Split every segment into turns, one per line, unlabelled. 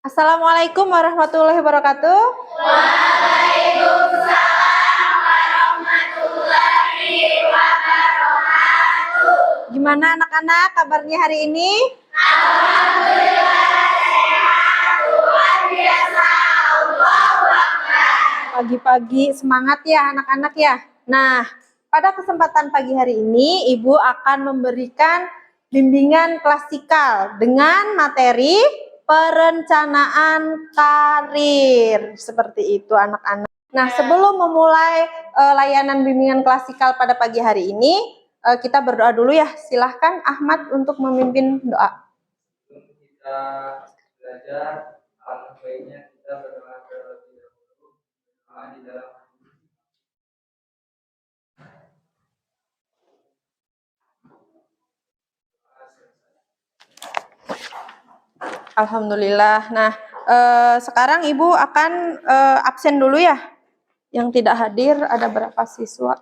Assalamualaikum warahmatullahi wabarakatuh.
Waalaikumsalam warahmatullahi wabarakatuh.
Gimana anak-anak kabarnya hari ini?
Alhamdulillah sehat, luar biasa, Allahu Akbar.
Pagi-pagi semangat ya anak-anak ya. Nah, pada kesempatan pagi hari ini Ibu akan memberikan bimbingan klasikal dengan materi perencanaan karir. Seperti itu anak-anak. Nah, sebelum memulai layanan bimbingan klasikal pada pagi hari ini, kita berdoa dulu ya. Silahkan Ahmad untuk memimpin doa.
Kita belajar, alangkah baiknya kita berdoa terlebih dahulu. Doa di dalam
Alhamdulillah. Nah, sekarang Ibu akan absen dulu ya. Yang tidak hadir ada berapa siswa?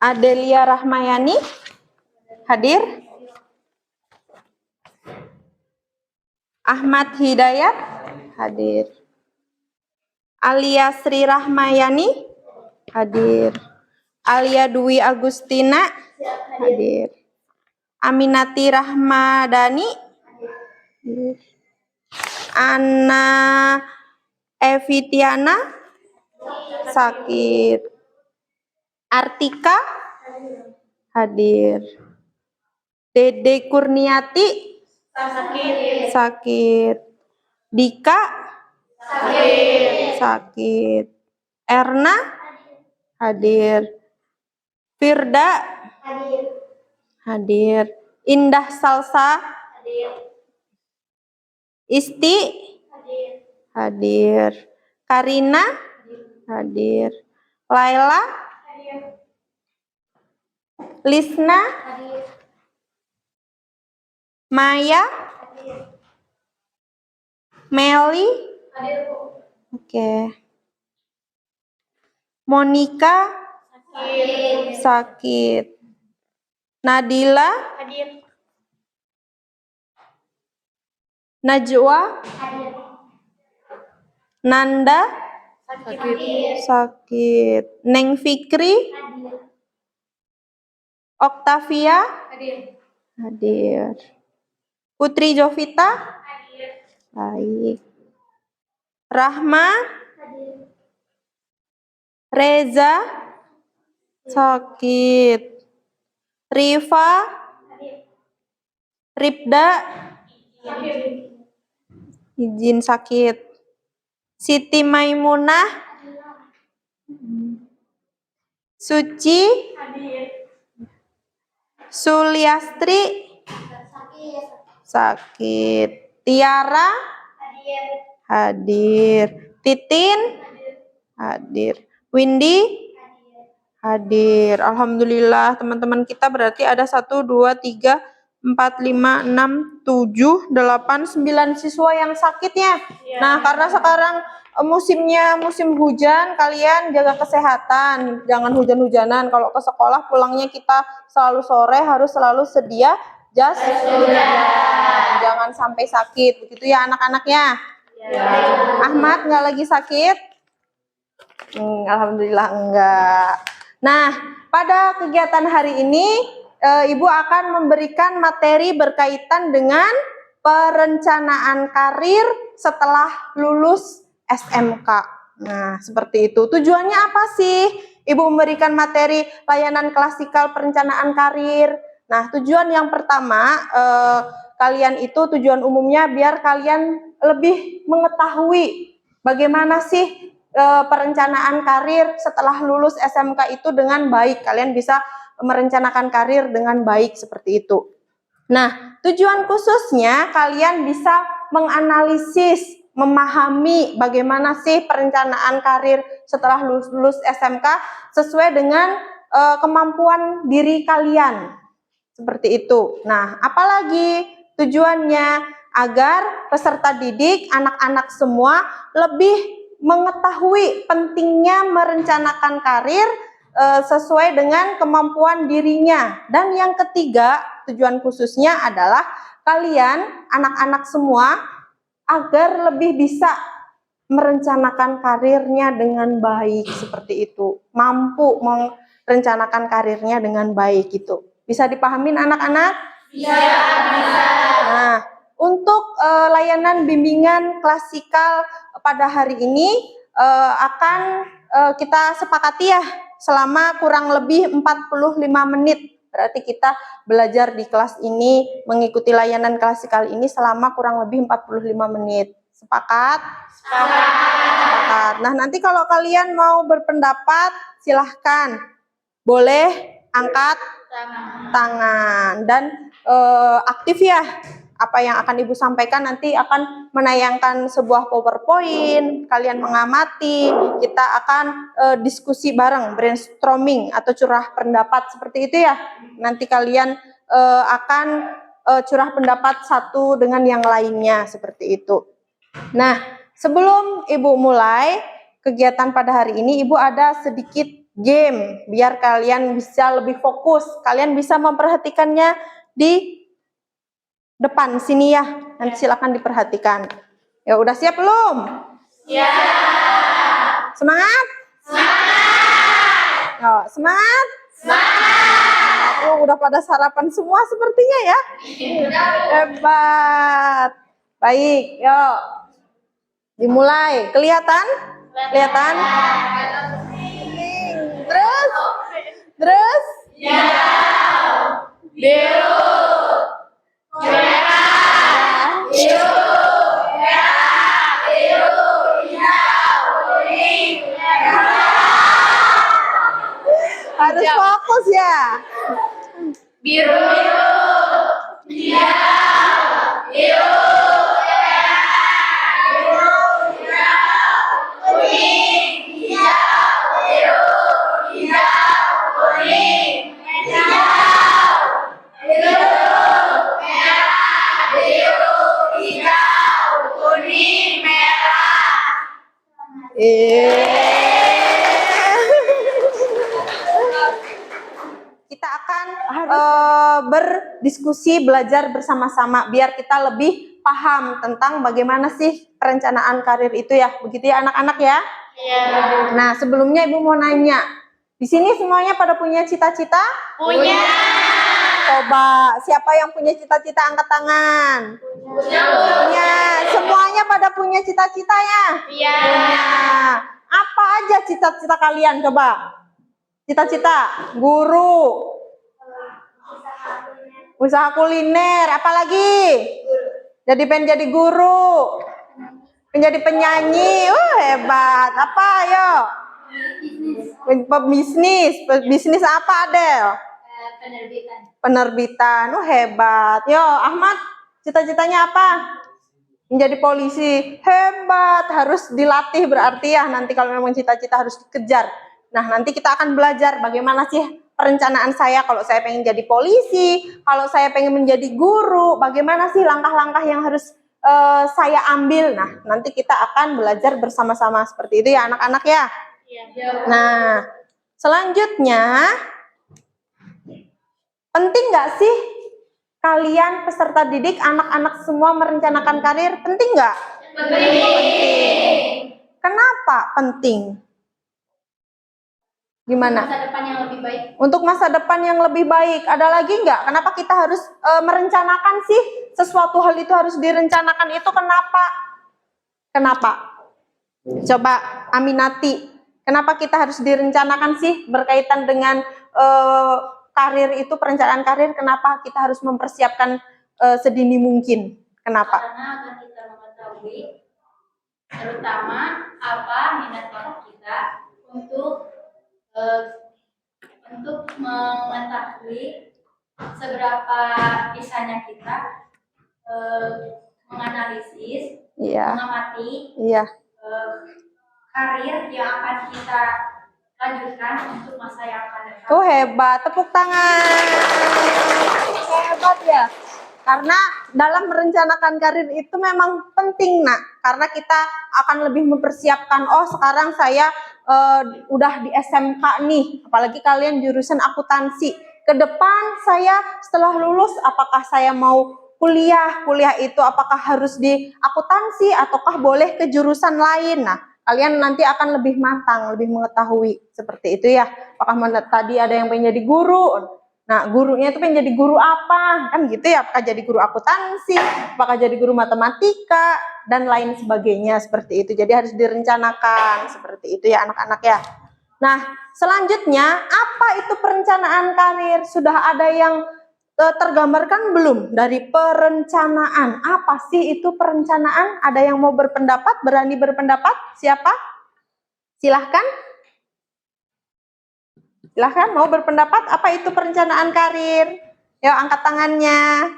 Adelia Rahmayani hadir. Ahmad Hidayat hadir. Alia Sri Rahmayani hadir. Alia Dwi Agustina hadir. Aminati Rahmadani hadir. Ana Evitiana sakit. Artika hadir. Dede Kurniati sakit. Dika sakit. Erna hadir. Firda hadir. Indah Salsa Isti hadir. Karina hadir. Laila Lisna Maya Meli oke. Monica sakit. Nadila Najwa Nanda sakit. Neng Fikri Oktavia hadir. Putri Jovita baik. Rahma Reza sakit. Rifa Ripda izin sakit. Siti Maimunah Suci Suliastri sakit. Tiara hadir. Titin hadir. Windy hadir. Alhamdulillah teman-teman kita berarti ada 1, 2, 3, 4, 5, 6, 7, 8, 9 siswa yang sakitnya. Nah, karena sekarang musimnya musim hujan, kalian jaga kesehatan, jangan hujan-hujanan. Kalau ke sekolah pulangnya kita selalu sore harus selalu sedia jas hujan. Jangan sampai sakit, begitu ya anak-anaknya. Ahmad nggak lagi sakit? Alhamdulillah enggak. Nah, pada kegiatan hari ini Ibu akan memberikan materi berkaitan dengan perencanaan karir setelah lulus SMK. Nah, seperti itu. Tujuannya apa sih Ibu memberikan materi layanan klasikal perencanaan karir? Nah, tujuan yang pertama, kalian itu tujuan umumnya biar kalian lebih mengetahui bagaimana sih perencanaan karir setelah lulus SMK itu dengan baik. Kalian bisa merencanakan karir dengan baik seperti itu. Nah, tujuan khususnya kalian bisa menganalisis, memahami bagaimana sih perencanaan karir setelah lulus SMK sesuai dengan kemampuan diri kalian. Seperti itu. Nah, apalagi tujuannya agar peserta didik, anak-anak semua lebih mengetahui pentingnya merencanakan karir sesuai dengan kemampuan dirinya. Dan yang ketiga, tujuan khususnya adalah kalian, anak-anak semua, agar lebih bisa merencanakan karirnya dengan baik seperti itu. Mampu merencanakan karirnya dengan baik itu. Bisa dipahamin anak-anak?
Bisa.
Nah, untuk layanan bimbingan klasikal pada hari ini akan kita sepakati ya selama kurang lebih 45 menit. Berarti kita belajar di kelas ini, mengikuti layanan klasikal ini selama kurang lebih 45 menit. Sepakat? Sepakat. Nah, nanti kalau kalian mau berpendapat, silahkan. Boleh angkat tangan dan aktif ya. Apa yang akan Ibu sampaikan nanti akan menayangkan sebuah PowerPoint, kalian mengamati, kita akan diskusi bareng, brainstorming atau curah pendapat seperti itu ya. Nanti kalian akan curah pendapat satu dengan yang lainnya seperti itu. Nah, sebelum Ibu mulai kegiatan pada hari ini, Ibu ada sedikit game biar kalian bisa lebih fokus. Kalian bisa memperhatikannya di depan sini ya. Nanti silakan diperhatikan. Ya udah siap belum?
Siap.
Semangat?
Semangat.
Oh, semangat? Semangat. Oh, udah pada sarapan semua sepertinya ya. Hebat. Baik, yuk. Dimulai. Kelihatan? Kelihatan? Terus? Terus?
Biru. Merah. Biru. Merah. Biru. Hijau. Kuning.
Harus fokus ya.
Biru. Hijau. Biru.
Kita akan berdiskusi, belajar bersama-sama biar kita lebih paham tentang bagaimana sih perencanaan karir itu ya. Begitu ya anak-anak ya?
Iya.
Nah, sebelumnya Ibu mau nanya. Di sini semuanya pada punya cita-cita?
Punya.
Coba, siapa yang punya cita-cita angkat tangan? Punya. Semuanya pada punya cita-cita ya?
Iya.
Punya. Apa aja cita-cita kalian? Coba. Cita-cita, guru, usaha kuliner, apalagi? Pengen jadi guru, menjadi penyanyi, hebat. Apa ayo? Pebisnis, bisnis apa Adel? Penerbitan, hebat. Yo Ahmad, cita-citanya apa? Menjadi polisi, hebat. Harus dilatih berarti ya. Nanti kalau memang cita-cita harus dikejar. Nah, nanti kita akan belajar bagaimana sih perencanaan saya kalau saya pengen jadi polisi, kalau saya pengen menjadi guru, bagaimana sih langkah-langkah yang harus saya ambil. Nah, nanti kita akan belajar bersama-sama seperti itu ya anak-anak ya. Nah, selanjutnya, penting nggak sih kalian peserta didik, anak-anak semua merencanakan karir? Penting nggak?
Penting.
Kenapa penting? Gimana?
Masa depan yang lebih baik.
Untuk masa depan yang lebih baik. Ada lagi nggak? Kenapa kita harus merencanakan sih? Sesuatu hal itu harus direncanakan itu kenapa? Kenapa? Coba Aminati. Kenapa kita harus direncanakan sih berkaitan dengan karir itu, perencanaan karir? Kenapa kita harus mempersiapkan sedini mungkin? Kenapa?
Karena agar kita mengetahui terutama apa minat bakat kita untuk mengetahui seberapa bisanya kita menganalisis,
Iya.
mengamati
Iya.
karir yang akan kita lanjutkan untuk masa yang akan datang.
Oh hebat, tepuk tangan. Hebat ya. Karena dalam merencanakan karir itu memang penting nak. Karena kita akan lebih mempersiapkan. Oh sekarang saya udah di SMK nih. Apalagi kalian jurusan akuntansi. Ke depan saya setelah lulus apakah saya mau kuliah itu apakah harus di akuntansi ataukah boleh ke jurusan lain. Nah, kalian nanti akan lebih matang, lebih mengetahui seperti itu ya. Apakah tadi ada yang pengen jadi guru? Nah, gurunya itu pengen jadi guru apa? Kan gitu ya, apakah jadi guru akuntansi, apakah jadi guru matematika, dan lain sebagainya seperti itu. Jadi harus direncanakan seperti itu ya anak-anak ya. Nah, selanjutnya apa itu perencanaan karir? Sudah ada yang tergambarkan belum dari perencanaan? Apa sih itu perencanaan? Ada yang mau berpendapat? Berani berpendapat? Siapa? Silahkan. Silahkan mau berpendapat apa itu perencanaan karir? Yuk angkat tangannya.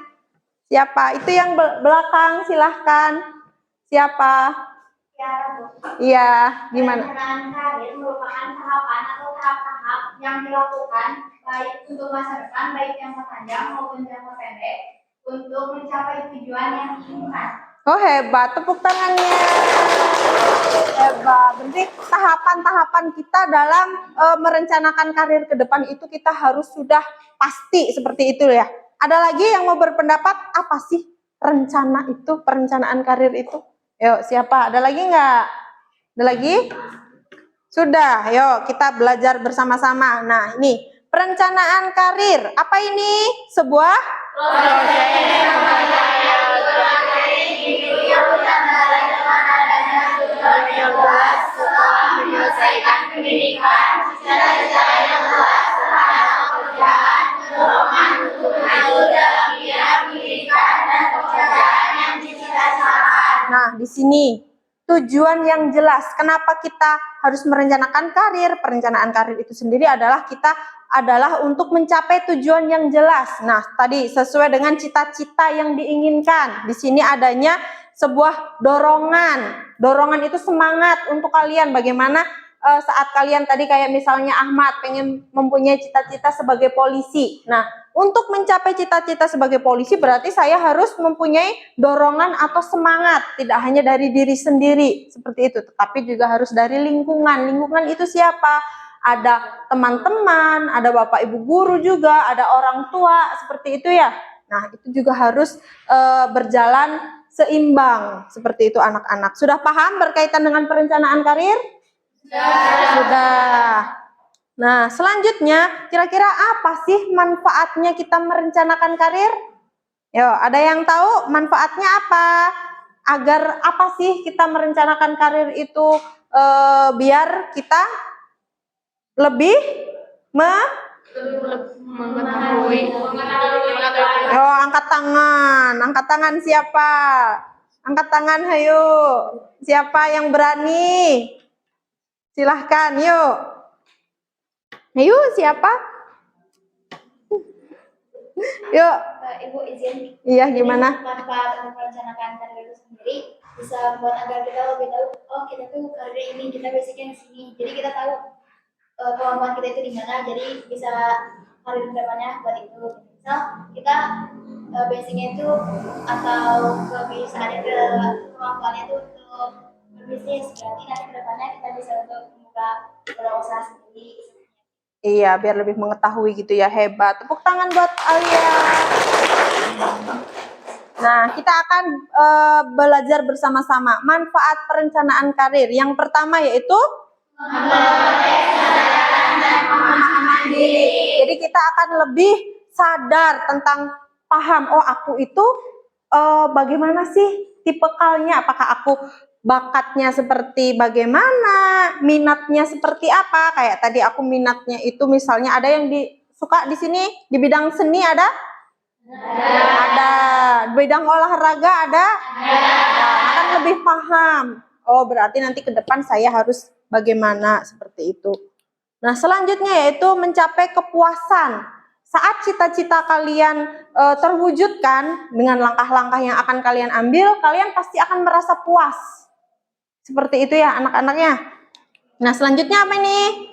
Siapa? Itu yang belakang silahkan. Siapa? Iya, gimana?
Perencanaan karir merupakan tahapan atau tahap-tahap yang dilakukan baik untuk masa depan, baik jangka panjang maupun jangka pendek, untuk mencapai tujuan yang diinginkan.
Oh hebat, tepuk tangannya. Hebat. Berarti tahapan-tahapan kita dalam merencanakan karir ke depan itu kita harus sudah pasti seperti itu ya. Ada lagi yang mau berpendapat apa sih rencana itu, perencanaan karir itu? Yuk, siapa? Ada lagi nggak? Ada lagi? Sudah, yuk kita belajar bersama-sama. Nah, ini perencanaan karir. Apa ini? Sebuah
Menyelesaikan pendidikan secara yang jelas terhadap pekerjaan, dorongan untuk maju dalam bidang pendidikan dan pekerjaan yang dicita-citakan.
Nah, di sini tujuan yang jelas. Kenapa kita harus merencanakan karir? Perencanaan karir itu sendiri adalah untuk mencapai tujuan yang jelas. Nah, tadi sesuai dengan cita-cita yang diinginkan. Di sini adanya sebuah dorongan. Dorongan itu semangat untuk kalian. Bagaimana saat kalian tadi kayak misalnya Ahmad pengen mempunyai cita-cita sebagai polisi. Nah, untuk mencapai cita-cita sebagai polisi berarti saya harus mempunyai dorongan atau semangat. Tidak hanya dari diri sendiri seperti itu, tetapi juga harus dari lingkungan. Lingkungan itu siapa? Ada teman-teman, ada bapak ibu guru juga, ada orang tua, seperti itu ya. Nah, itu juga harus berjalan seimbang, seperti itu anak-anak. Sudah paham berkaitan dengan perencanaan karir? Sudah. Nah, selanjutnya kira-kira apa sih manfaatnya kita merencanakan karir? Yo, ada yang tahu manfaatnya apa? Agar apa sih kita merencanakan karir itu biar kita lebih
Mengetahui.
Yo, angkat tangan siapa? Angkat tangan, hayo. Siapa yang berani? Silahkan, yuk. Ayo, siapa? Yuk.
Ibu izin.
Iya, gimana?
Manfaat untuk merencanakan karir itu sendiri bisa membuat agar kita lebih tahu, oh kita tuh karir ini, kita basicnya di sini. Jadi kita tahu kemampuan kita itu di mana, jadi bisa karir kedepannya buat itu. Misal kita basicnya itu atau kebiasaannya kemampuannya itu untuk berbisnis, berarti nanti kedepannya kita bisa untuk membuka usaha sendiri.
Iya, biar lebih mengetahui gitu ya. Hebat. Tepuk tangan buat Alia. Nah, kita akan belajar bersama-sama manfaat perencanaan karir. Yang pertama yaitu pemahaman diri. Jadi kita akan lebih sadar tentang paham, oh aku itu bagaimana sih tipikalnya, apakah aku bakatnya seperti bagaimana, minatnya seperti apa. Kayak tadi aku minatnya itu misalnya ada yang suka di sini di bidang seni ada? Ada. Bidang olahraga ada? Nah, akan lebih paham. Oh, berarti nanti ke depan saya harus bagaimana seperti itu. Nah, selanjutnya yaitu mencapai kepuasan. Saat cita-cita kalian terwujudkan dengan langkah-langkah yang akan kalian ambil, kalian pasti akan merasa puas. Seperti itu ya anak-anaknya. Nah, selanjutnya apa ini?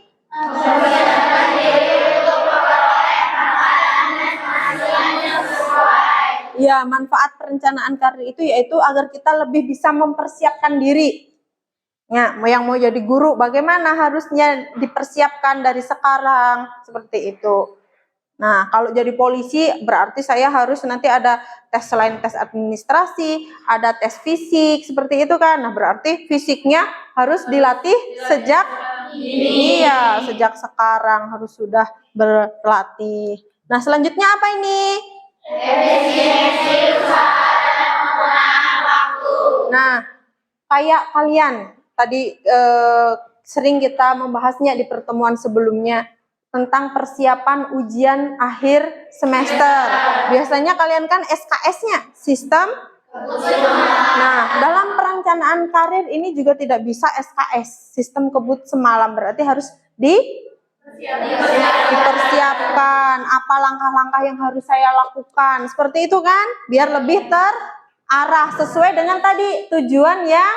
Ya, manfaat perencanaan karir itu yaitu agar kita lebih bisa mempersiapkan diri. Ya, yang mau jadi guru, bagaimana harusnya dipersiapkan dari sekarang, seperti itu. Nah, kalau jadi polisi berarti saya harus nanti ada tes selain tes administrasi, ada tes fisik seperti itu kan. Nah, berarti fisiknya harus dilatih sejak iya, sejak sekarang harus sudah berlatih. Nah, selanjutnya apa ini? Nah, kayak kalian tadi sering kita membahasnya di pertemuan sebelumnya tentang persiapan ujian akhir semester. Biasanya kalian kan SKS-nya, sistem. Nah, dalam perencanaan karir ini juga tidak bisa SKS, sistem kebut semalam. Berarti harus dipersiapkan apa langkah-langkah yang harus saya lakukan. Seperti itu kan? Biar lebih terarah sesuai dengan tadi tujuan yang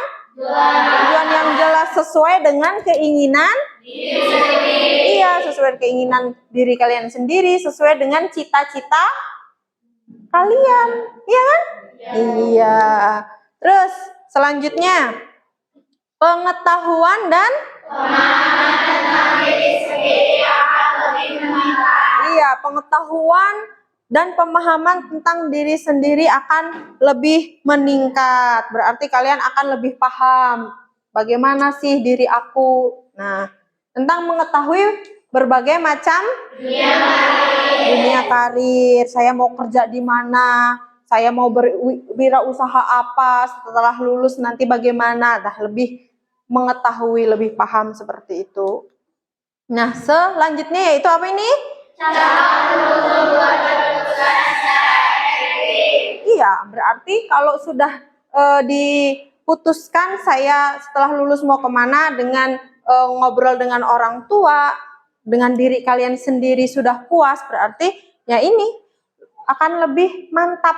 jelas sesuai dengan keinginan iya, sesuai keinginan diri kalian sendiri, sesuai dengan cita-cita kalian. Iya kan? Iya. Terus selanjutnya pengetahuan dan iya, pengetahuan dan pemahaman tentang diri sendiri akan lebih meningkat. Berarti kalian akan lebih paham bagaimana sih diri aku. Nah, tentang mengetahui berbagai macam dunia karir. Saya mau kerja di mana, saya mau berwirausaha apa, setelah lulus nanti bagaimana. Dah lebih mengetahui, lebih paham seperti itu. Nah, selanjutnya yaitu apa ini? Iya, berarti kalau sudah diputuskan saya setelah lulus mau kemana dengan ngobrol dengan orang tua, dengan diri kalian sendiri sudah puas, berarti ya ini akan lebih mantap.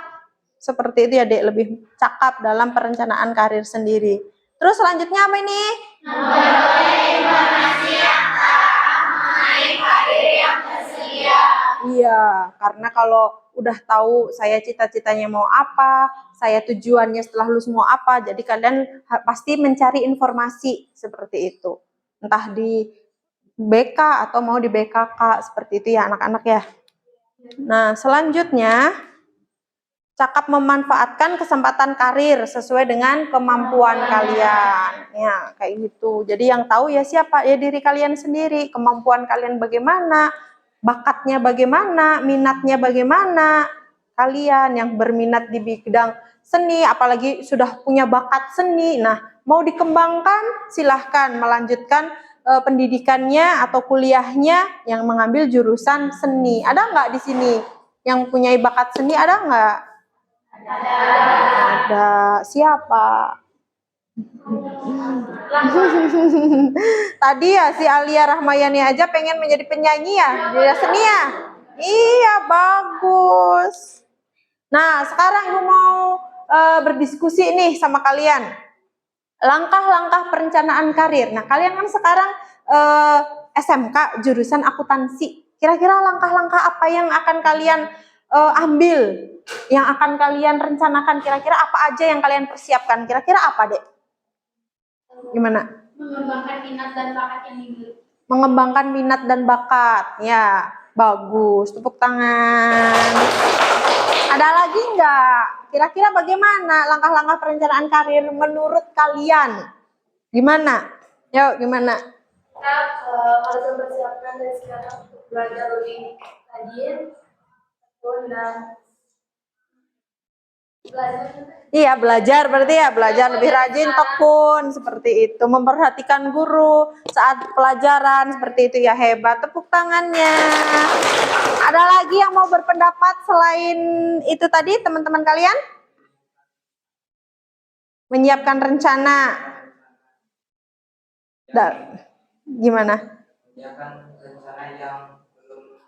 Seperti itu ya Dek, lebih cakap dalam perencanaan karir sendiri. Terus selanjutnya apa ini? Iya, karena kalau udah tahu saya cita-citanya mau apa, saya tujuannya setelah lulus mau apa, jadi kalian pasti mencari informasi seperti itu. Entah di BK atau mau di BKK, seperti itu ya anak-anak ya. Nah, selanjutnya cakap memanfaatkan kesempatan karir sesuai dengan kemampuan kalian. Ya, kayak gitu. Jadi yang tahu ya siapa? Ya diri kalian sendiri, kemampuan kalian bagaimana, bakatnya bagaimana, minatnya bagaimana. Kalian yang berminat di bidang seni, apalagi sudah punya bakat seni, nah mau dikembangkan silahkan melanjutkan pendidikannya atau kuliahnya yang mengambil jurusan seni. Ada nggak di sini yang punya bakat seni? Ada nggak? Ada. Siapa? Tadi ya si Alia Rahmayani aja pengen menjadi penyanyi ya, dia seni ya. Iya, bagus. Nah, sekarang gue mau berdiskusi nih sama kalian. Langkah-langkah perencanaan karir. Nah, kalian kan sekarang SMK jurusan akuntansi. Kira-kira langkah-langkah apa yang akan kalian ambil, yang akan kalian rencanakan? Kira-kira apa aja yang kalian persiapkan? Kira-kira apa, Dek? Gimana?
Mengembangkan minat dan bakat yang dimiliki.
Mengembangkan minat dan bakat. Ya, bagus. Tepuk tangan. Ada lagi enggak? Kira-kira bagaimana langkah-langkah perencanaan karir menurut kalian? Gimana? Yuk, gimana?
Kita harus mempersiapkan dari sekarang untuk belajar lebih rajin dan belajar.
Iya, belajar berarti ya, belajar lebih rajin, tekun, seperti itu. Memperhatikan guru saat pelajaran, seperti itu ya, hebat. Tepuk tangannya. Ada lagi yang mau berpendapat selain itu tadi, teman-teman kalian? Menyiapkan rencana. Gimana?
Menyiapkan rencana yang belum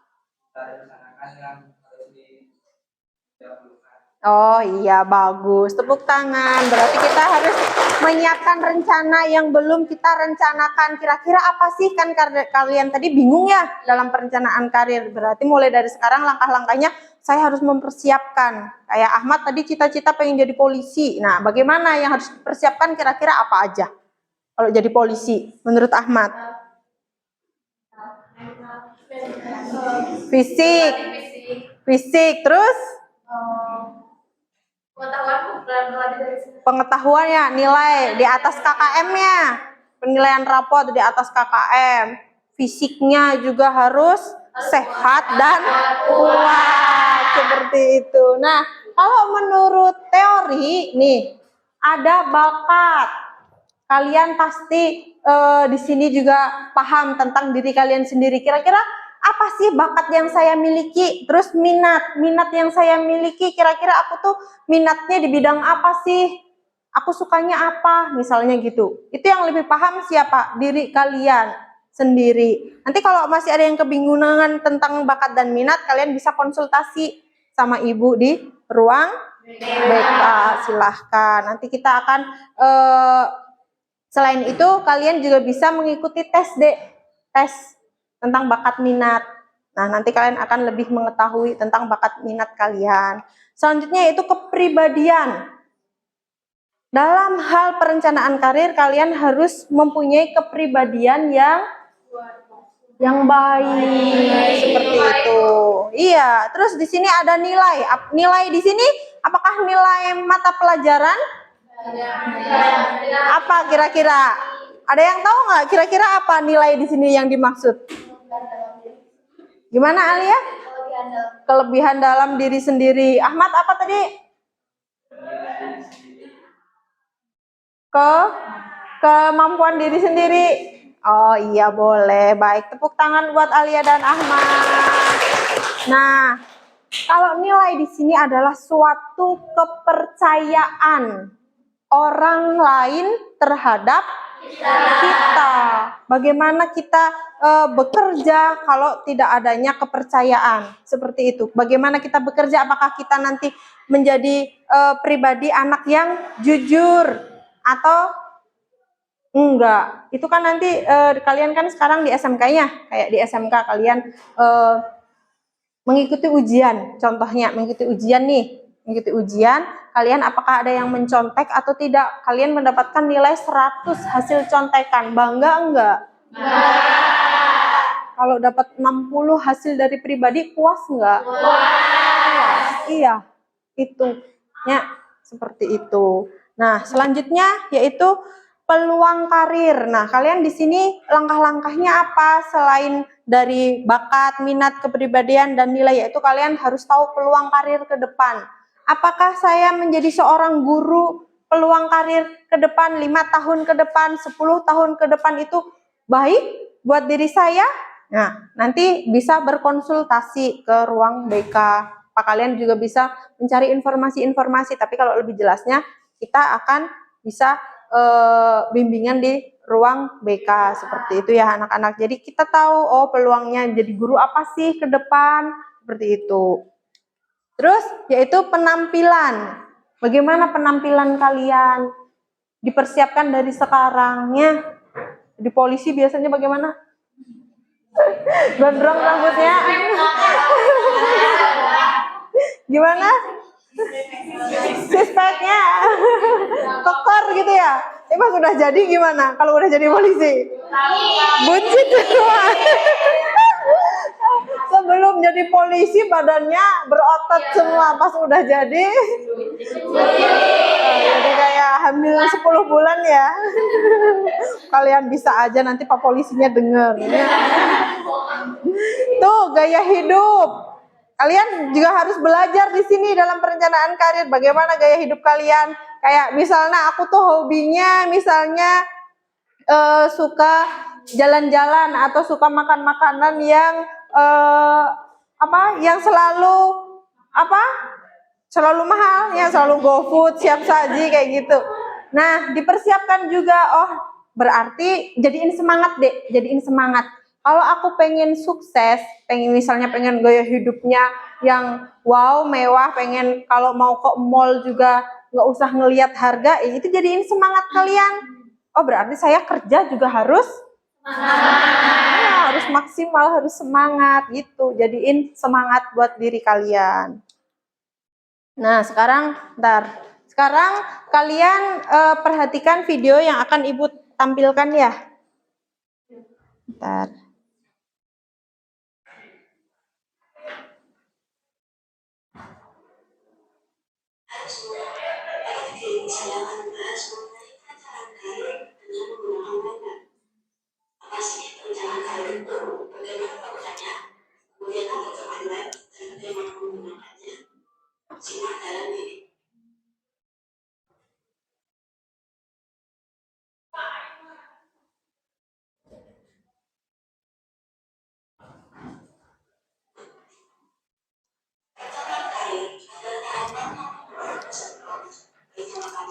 kita rencanakan yang harus didahulukan.
Oh iya, bagus. Tepuk tangan. Berarti kita harus menyiapkan rencana yang belum kita rencanakan. Kira-kira apa sih? Kan kalian tadi bingung ya dalam perencanaan karir. Berarti mulai dari sekarang langkah-langkahnya saya harus mempersiapkan. Kayak Ahmad tadi cita-cita pengen jadi polisi. Nah, bagaimana yang harus dipersiapkan kira-kira apa aja? Kalau jadi polisi, menurut Ahmad? Fisik. fisik, terus
Pengetahuan berarti dari sini.
pengetahuannya, nilai di atas KKM-nya, penilaian rapot di atas KKM, fisiknya juga harus sehat dan kuat, seperti itu. Nah, kalau menurut teori nih, ada bakat. Kalian pasti di sini juga paham tentang diri kalian sendiri. Kira-kira apa sih bakat yang saya miliki? Terus minat yang saya miliki. Kira-kira aku tuh minatnya di bidang apa sih? Aku sukanya apa? Misalnya gitu. Itu yang lebih paham siapa? Diri kalian sendiri. Nanti kalau masih ada yang kebingungan tentang bakat dan minat, kalian bisa konsultasi sama ibu di ruang BK. Silahkan. Nanti kita akan selain itu, kalian juga bisa mengikuti tes tentang bakat minat. Nah, nanti kalian akan lebih mengetahui tentang bakat minat kalian. Selanjutnya itu kepribadian. Dalam hal perencanaan karir, kalian harus mempunyai kepribadian yang baik, seperti itu. Iya, terus di sini ada nilai. Nilai di sini apakah nilai mata pelajaran? Apa kira-kira? Ada yang tahu nggak kira-kira apa nilai di sini yang dimaksud? Gimana Alia? Kelebihan dalam diri sendiri. Ahmad apa tadi? Kemampuan diri sendiri. Oh iya boleh. Baik, tepuk tangan buat Alia dan Ahmad. Nah, kalau nilai di sini adalah suatu kepercayaan orang lain terhadap kita. Bagaimana kita bekerja kalau tidak adanya kepercayaan seperti itu. Bagaimana kita bekerja? Apakah kita nanti menjadi pribadi anak yang jujur atau enggak? Itu kan nanti kalian kan sekarang di SMK-nya, kayak di SMK kalian mengikuti ujian. Contohnya mengikuti ujian nih. Mengikuti ujian, kalian apakah ada yang mencontek atau tidak? Kalian mendapatkan nilai 100 hasil contekan. Bangga enggak? Kalau dapat 60 hasil dari pribadi, puas enggak? Puas. Iya, itu. Ya, seperti itu. Nah, selanjutnya yaitu peluang karir. Nah, kalian di sini langkah-langkahnya apa selain dari bakat, minat, kepribadian, dan nilai, yaitu kalian harus tahu peluang karir ke depan. Apakah saya menjadi seorang guru, peluang karir ke depan 5 tahun ke depan, 10 tahun ke depan itu baik buat diri saya? Nah, nanti bisa berkonsultasi ke ruang BK. Pak kalian juga bisa mencari informasi-informasi, tapi kalau lebih jelasnya kita akan bisa bimbingan di ruang BK seperti itu ya anak-anak. Jadi kita tahu oh peluangnya jadi guru apa sih ke depan, seperti itu. Terus yaitu penampilan. Bagaimana penampilan kalian? Dipersiapkan dari sekarangnya. Di polisi biasanya bagaimana? Gondrong rambutnya. Gimana? Sispeknya kokor gitu ya. Pas udah jadi gimana? Kalau udah jadi polisi? Buncit semua. Sebelum jadi polisi badannya berotot semua, pas udah jadi kayak hamil 10 bulan ya. Kalian bisa aja nanti Pak polisinya denger. Tuh gaya hidup. Kalian juga harus belajar di sini dalam perencanaan karir bagaimana gaya hidup kalian. Kayak misalnya aku tuh hobinya misalnya suka jalan-jalan atau suka makan makanan yang yang selalu mahal, yang selalu GoFood, siap saji kayak gitu. Nah, dipersiapkan juga, oh berarti jadiin semangat deh, jadiin semangat. Kalau aku pengen sukses, misalnya pengen gaya hidupnya yang wow, mewah, pengen kalau mau ke mall juga nggak usah ngelihat harga, itu jadiin semangat kalian. Oh berarti saya kerja juga harus harus maksimal, harus semangat gitu. Jadiin semangat buat diri kalian. Nah sekarang kalian perhatikan video yang akan Ibu tampilkan ya. Bentar.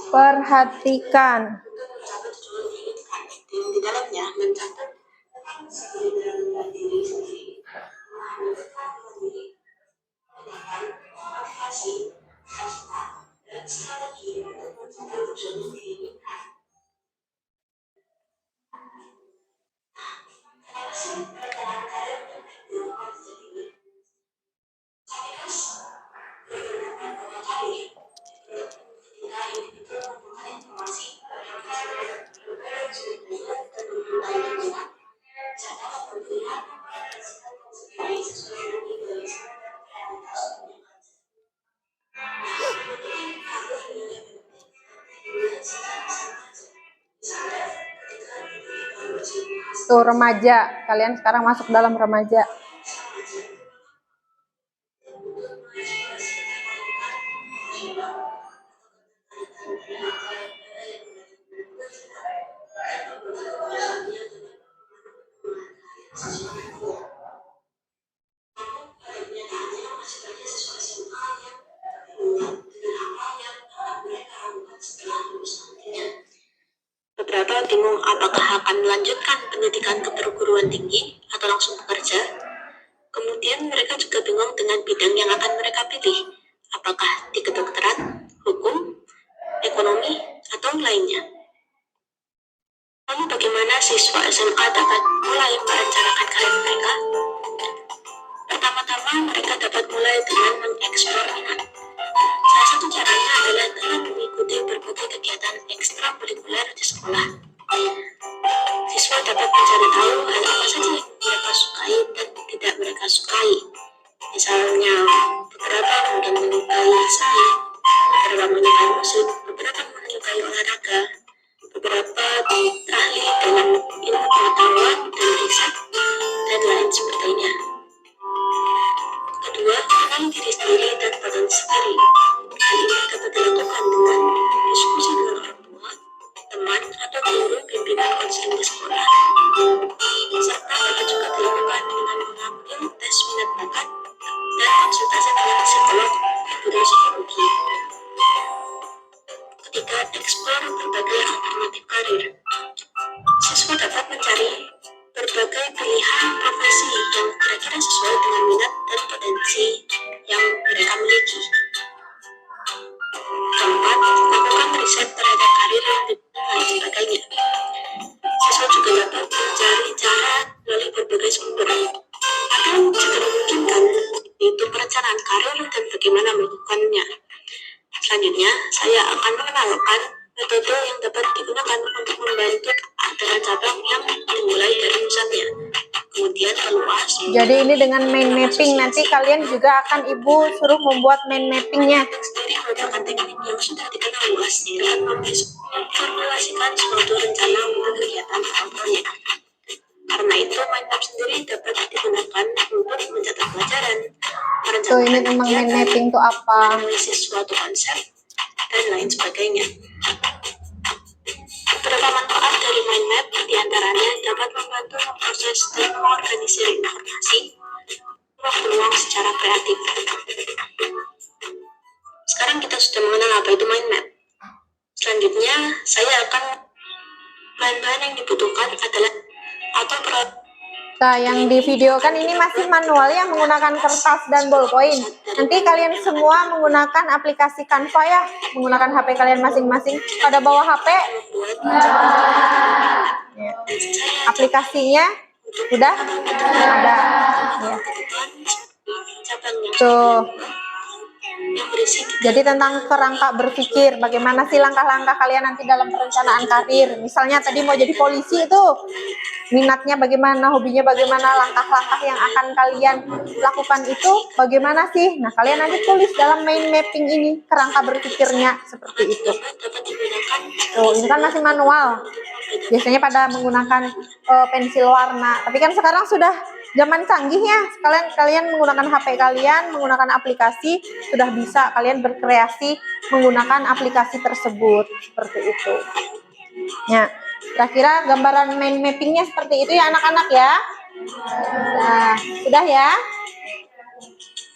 Perhatikan.
Di dalamnya mencatat
Tuh remaja, kalian sekarang masuk dalam remaja.
beberapa bingung apakah akan melanjutkan pendidikan ke perguruan tinggi atau langsung bekerja. Kemudian mereka juga bingung dengan bidang yang akan mereka pilih, apakah di kedokteran, hukum, ekonomi, atau lainnya. Lalu bagaimana siswa SMA dapat mulai merencanakan karir mereka? Pertama-tama mereka dapat mulai dengan mengeksplor minat. Salah satu caranya adalah dengan mengikuti berbagai kegiatan ekstrakurikuler di sekolah. Siswa dapat mencari tahu hal apa saja yang mereka sukai dan tidak mereka sukai. Misalnya, beberapa mungkin menyukai seni, beberapa menyukai musik, beberapa menyukai olahraga, beberapa ahli dalam ilmu pengetahuan dan riset, dan lain sebagainya. Kedua, kenali diri sendiri dan potensi diri. Hal ini dapat dilakukan dengan diskusi dengan orang tua, teman, atau guru pimpinan konseling di sekolah. Serta dapat juga dilakukan dengan mengambil tes minat bakat dan konsultasi dengan psikolog atau psikologi. Ketiga, eksplor berbagai alternatif karir. Siswa dapat mencari berbagai pilihan profesi yang kira-kira sesuai dengan minat dan potensi yang mereka miliki. Keempat, lakukan riset terhadap karir yang lain sebagainya. Siswa juga dapat mencari cara melalui berbagai sumber atau jika memungkinkan yaitu perencanaan karir dan bagaimana melakukannya. Selanjutnya, saya akan mengenalkan metode yang dapat digunakan untuk membantu antara cabang yang dimulai dari pusatnya, kemudian meluas.
Jadi ini dengan mind mapping, nanti kalian juga akan ibu suruh membuat mind mappingnya.
Sendiri merupakan teknik yang sudah dikenal luas dengan memformulasikan suatu rencana untuk kegiatan atau proyek. Karena itu, mind map sendiri dapat digunakan untuk mencatat pelajaran,
Tuh ini tentang mind mapping tuh apa?
analisis suatu konsep, dan lain sebagainya. Beberapa manfaat dari mind map diantaranya dapat membantu memproses dan mengorganisir informasi waktu luang secara kreatif. Sekarang kita sudah mengenal apa itu mind map. Selanjutnya, saya akan bahan-bahan yang dibutuhkan adalah atau
Nah, yang di video kan ini masih manual ya, menggunakan kertas dan ballpoint. Nanti kalian semua menggunakan aplikasi Canva ya, menggunakan HP kalian masing-masing. Pada bawah HP, ya. Aplikasinya udah ada. Ya.
cabang yang
Tuh.
yang berisi
Jadi tentang kerangka berpikir, bagaimana sih langkah-langkah kalian nanti dalam perencanaan karir. Misalnya tadi mau jadi polisi itu, minatnya bagaimana, hobinya bagaimana, langkah-langkah yang akan kalian lakukan itu bagaimana sih. Nah, kalian nanti tulis dalam mind mapping ini, kerangka berpikirnya seperti itu.
dapat digunakan
Tuh, ini kan masih manual. Biasanya pada menggunakan pensil warna. Tapi kan sekarang sudah zaman canggih ya. Kalian menggunakan HP kalian, menggunakan aplikasi, sudah bisa kalian berkreasi menggunakan aplikasi tersebut. Seperti itu. Ya, kira-kira gambaran mind mappingnya seperti itu ya anak-anak ya. Nah, sudah ya.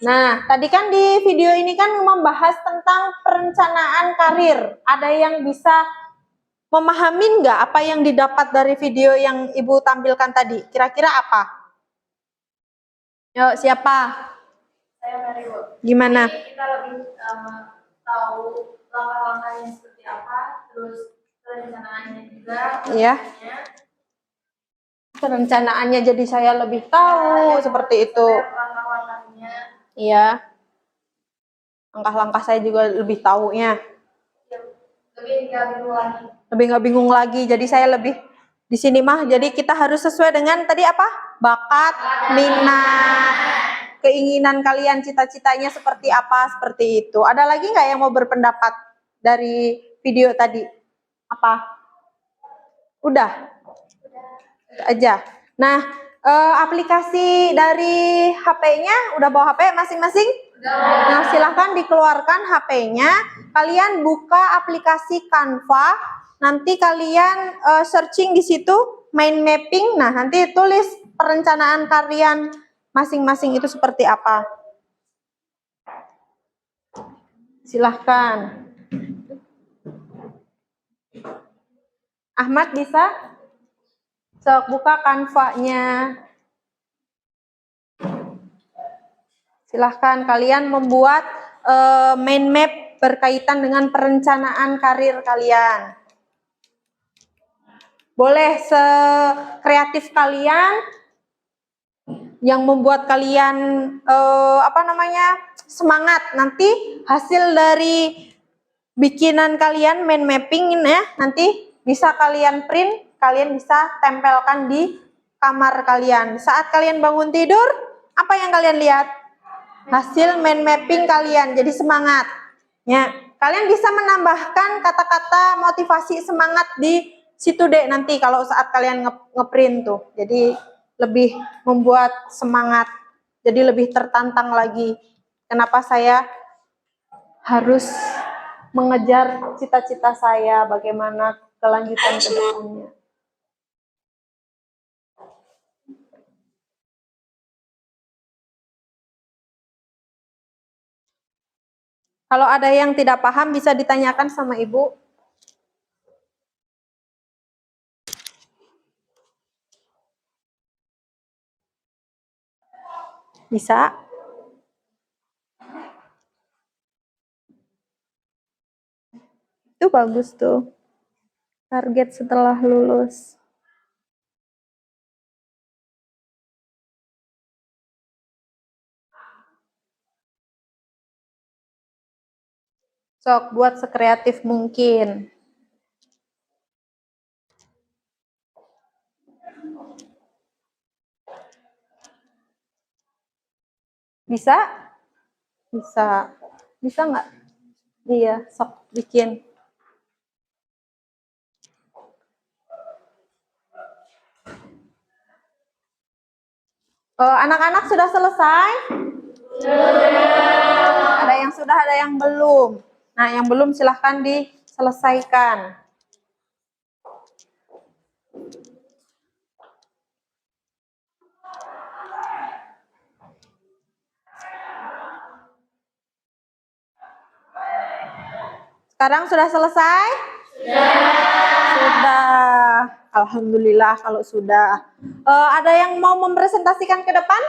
Nah, tadi kan di video ini kan membahas tentang perencanaan karir. Ada yang bisa memahami nggak apa yang didapat dari video yang Ibu tampilkan tadi? Kira-kira apa? Yuk, siapa?
Saya Mary, Bu.
Gimana?
Jadi kita lebih tahu langkah-langkahnya seperti apa, terus perencanaannya juga.
Iya. Perencanaannya jadi saya lebih tahu seperti itu.
Langkah-langkahnya.
Iya. Langkah-langkah saya juga lebih tahunya.
Lebih nggak bingung lagi.
Lebih nggak bingung lagi. Jadi saya lebih di sini mah. Jadi kita harus sesuai dengan tadi apa? Bakat, minat, keinginan kalian, cita-citanya seperti apa, seperti itu. Ada lagi nggak yang mau berpendapat dari video tadi? Apa? Udah? Udah aja. Nah, aplikasi dari HP-nya, udah bawa HP masing-masing? Nah, silahkan dikeluarkan HP-nya. Kalian buka aplikasi Canva. Nanti kalian searching di situ, mind mapping. Nah, nanti tulis perencanaan kalian masing-masing itu seperti apa. Silahkan. Ahmad bisa? Sok buka Canva-nya. Silahkan kalian membuat mind map berkaitan dengan perencanaan karir kalian. Boleh sekreatif kalian yang membuat kalian semangat. Nanti hasil dari bikinan kalian mind mapping ya, nanti bisa kalian print, kalian bisa tempelkan di kamar kalian. Saat kalian bangun tidur, apa yang kalian lihat? Hasil mind mapping kalian, jadi semangat. Ya, kalian bisa menambahkan kata-kata motivasi semangat di situ deh nanti kalau saat kalian ngeprint tuh. Jadi lebih membuat semangat, jadi lebih tertantang lagi. Kenapa saya harus mengejar cita-cita saya, bagaimana kelanjutan ke depannya. Kalau ada yang tidak paham bisa ditanyakan sama Ibu. Bisa? Itu bagus tuh. Target setelah lulus. Sok buat sekreatif mungkin. Bisa? Bisa. Bisa nggak? Iya, sok bikin. Anak-anak sudah selesai? Ada yang sudah, ada yang belum. Nah, yang belum silahkan diselesaikan. Sekarang sudah selesai? Sudah. Alhamdulillah kalau sudah. Ada yang mau mempresentasikan ke depan?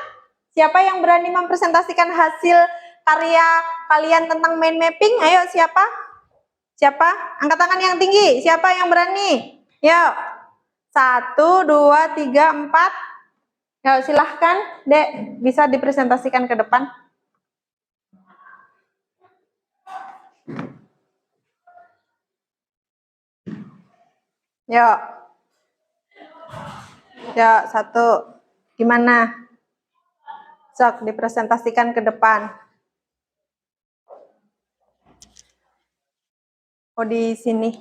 Siapa yang berani mempresentasikan hasil karya kalian tentang mind mapping? Ayo, siapa? Siapa? Angkat tangan yang tinggi. Siapa yang berani? Yuk. 1, 2, 3, 4. Yuk, silahkan, Dek. Bisa dipresentasikan ke depan. Yuk. Yuk, satu. Gimana? Sok, dipresentasikan ke depan. Oh, di sini.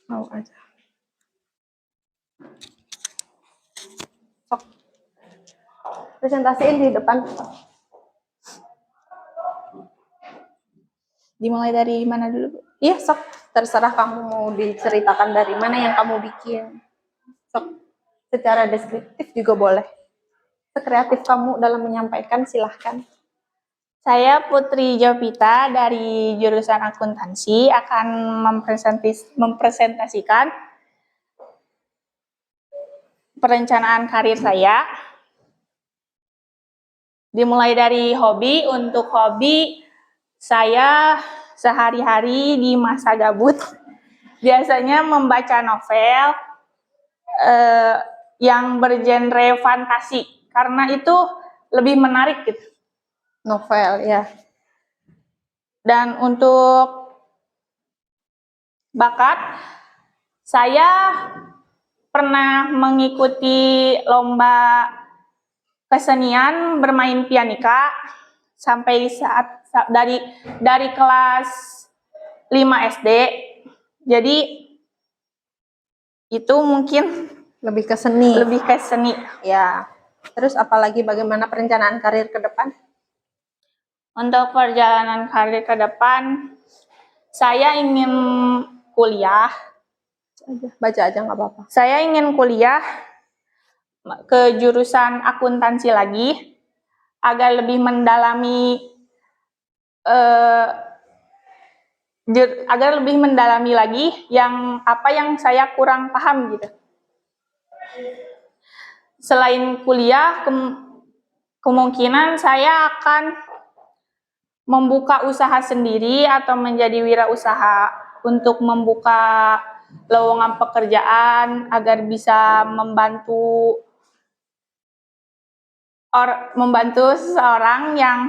Mau aja. Sok. Presentasiin di depan.
Dimulai dari mana dulu, Bu?
Iya, sok. Terserah kamu mau diceritakan dari mana yang kamu bikin. Sok. Secara deskriptif juga boleh. Sekreatif kamu dalam menyampaikan, silahkan.
Saya Putri Jovita dari jurusan akuntansi akan mempresentasikan perencanaan karir saya. Dimulai dari hobi. Untuk hobi, saya sehari-hari di masa gabut biasanya membaca novel yang bergenre fantasi, karena itu lebih menarik gitu.
Novel, ya.
Dan untuk bakat, saya pernah mengikuti lomba kesenian bermain pianika sampai dari kelas 5 SD. Jadi itu mungkin
Lebih ke seni.
lebih ke seni.
Ya. Terus apalagi bagaimana perencanaan karir ke depan?
Untuk perjalanan karir ke depan, saya ingin kuliah.
Baca aja nggak apa-apa.
Saya ingin kuliah ke jurusan akuntansi lagi, agar lebih mendalami lagi yang saya kurang paham gitu. Selain kuliah, kemungkinan saya akan membuka usaha sendiri atau menjadi wirausaha untuk membuka lowongan pekerjaan agar bisa membantu seseorang yang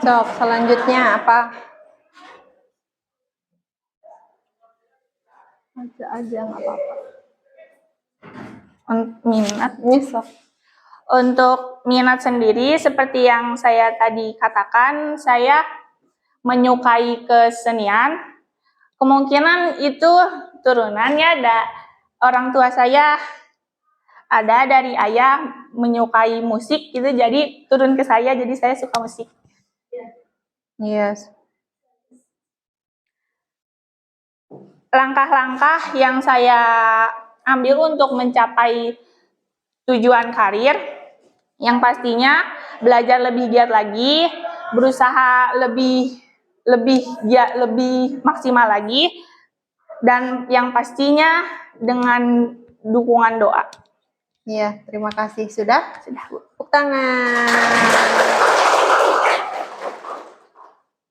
Sok, selanjutnya apa? Baca aja nggak apa-apa.
minat.
Sok.
Untuk minat sendiri, seperti yang saya tadi katakan, saya menyukai kesenian. Kemungkinan itu turunannya orang tua saya ada dari ayah menyukai musik, itu jadi turun ke saya, jadi saya suka musik.
Yes.
Langkah-langkah yang saya ambil untuk mencapai tujuan karir, yang pastinya belajar lebih giat lagi, berusaha lebih maksimal lagi, dan yang pastinya dengan dukungan doa.
Iya, terima kasih. Sudah?
Sudah, Bu.
Tepuk tangan.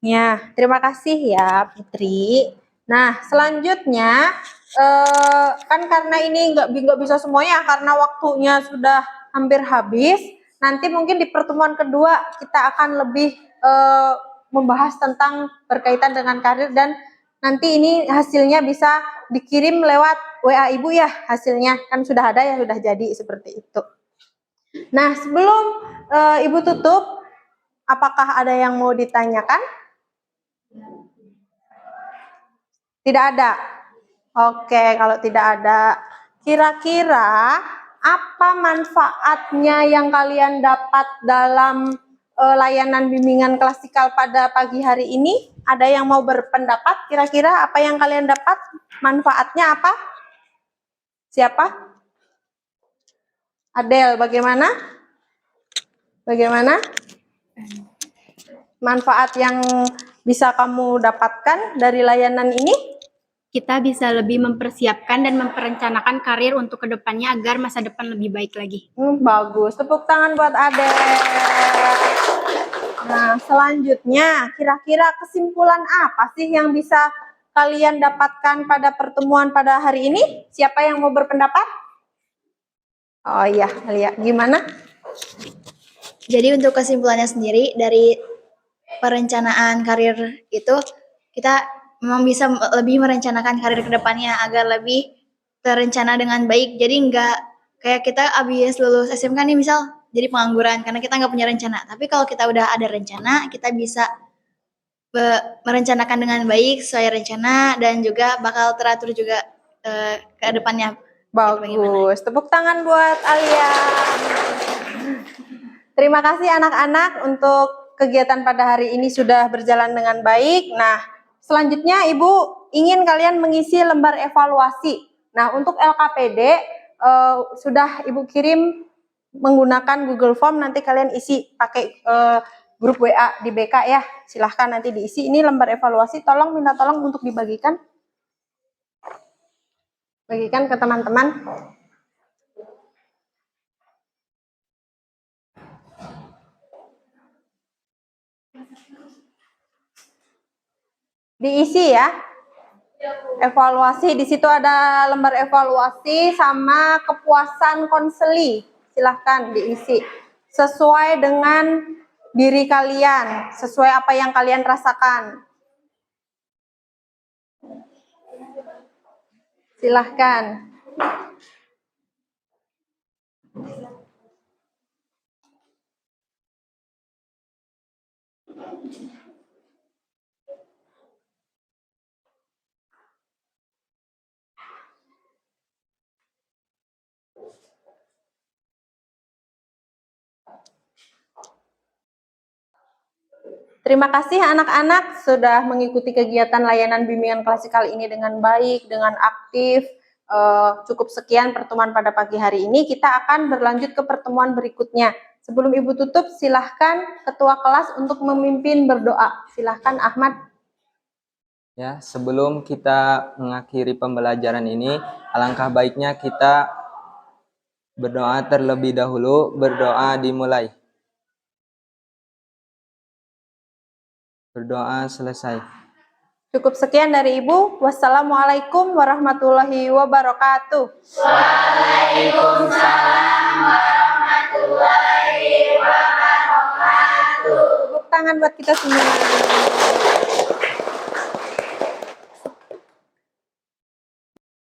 Ya, terima kasih ya Putri. Nah, selanjutnya kan karena ini nggak bisa semuanya karena waktunya sudah hampir habis. Nanti mungkin di pertemuan kedua kita akan lebih membahas tentang berkaitan dengan karir, dan nanti ini hasilnya bisa dikirim lewat WA Ibu ya, hasilnya kan sudah ada ya, sudah jadi seperti itu. Nah, sebelum Ibu tutup, apakah ada yang mau ditanyakan? Tidak ada. Oke, kalau tidak ada, kira-kira apa manfaatnya yang kalian dapat dalam layanan bimbingan klasikal pada pagi hari ini? Ada yang mau berpendapat? Kira-kira apa yang kalian dapat? Manfaatnya apa? Siapa? Adel, bagaimana? Bagaimana? Manfaat yang bisa kamu dapatkan dari layanan ini?
Kita bisa lebih mempersiapkan dan memperencanakan karir untuk kedepannya agar masa depan lebih baik lagi.
Bagus, tepuk tangan buat Adel. Nah, selanjutnya kira-kira kesimpulan apa sih yang bisa kalian dapatkan pada pertemuan pada hari ini? Siapa yang mau berpendapat? Oh iya, Alia, gimana?
Jadi untuk kesimpulannya sendiri dari perencanaan karir itu, kita memang bisa lebih merencanakan karir ke depannya agar lebih terencana dengan baik. Jadi nggak kayak kita habis lulus SMK nih misal jadi pengangguran karena kita nggak punya rencana. Tapi kalau kita udah ada rencana, kita bisa merencanakan dengan baik sesuai rencana dan juga bakal teratur juga ke depannya.
Bagus, tepuk tangan buat Alia. Terima kasih anak-anak untuk kegiatan pada hari ini sudah berjalan dengan baik. Nah, selanjutnya Ibu ingin kalian mengisi lembar evaluasi. Nah, untuk LKPD sudah Ibu kirim menggunakan Google Form, nanti kalian isi pakai grup WA di BK ya. Silahkan nanti diisi. Ini lembar evaluasi, tolong minta tolong untuk dibagikan. Bagikan ke teman-teman. Diisi ya. Evaluasi, di situ ada lembar evaluasi sama kepuasan konseli. Silahkan diisi. Sesuai dengan diri kalian, sesuai apa yang kalian rasakan. Silahkan. Terima kasih anak-anak sudah mengikuti kegiatan layanan bimbingan klasikal ini dengan baik, dengan aktif. Cukup sekian pertemuan pada pagi hari ini. Kita akan berlanjut ke pertemuan berikutnya. Sebelum Ibu tutup, silahkan Ketua kelas untuk memimpin berdoa. Silahkan Ahmad.
Ya, sebelum kita mengakhiri pembelajaran ini, alangkah baiknya kita berdoa terlebih dahulu. Berdoa dimulai. Berdoa selesai.
Cukup sekian dari Ibu. Wassalamualaikum warahmatullahi wabarakatuh.
Waalaikumsalam warahmatullahi wabarakatuh.
Tepuk tangan buat kita semua.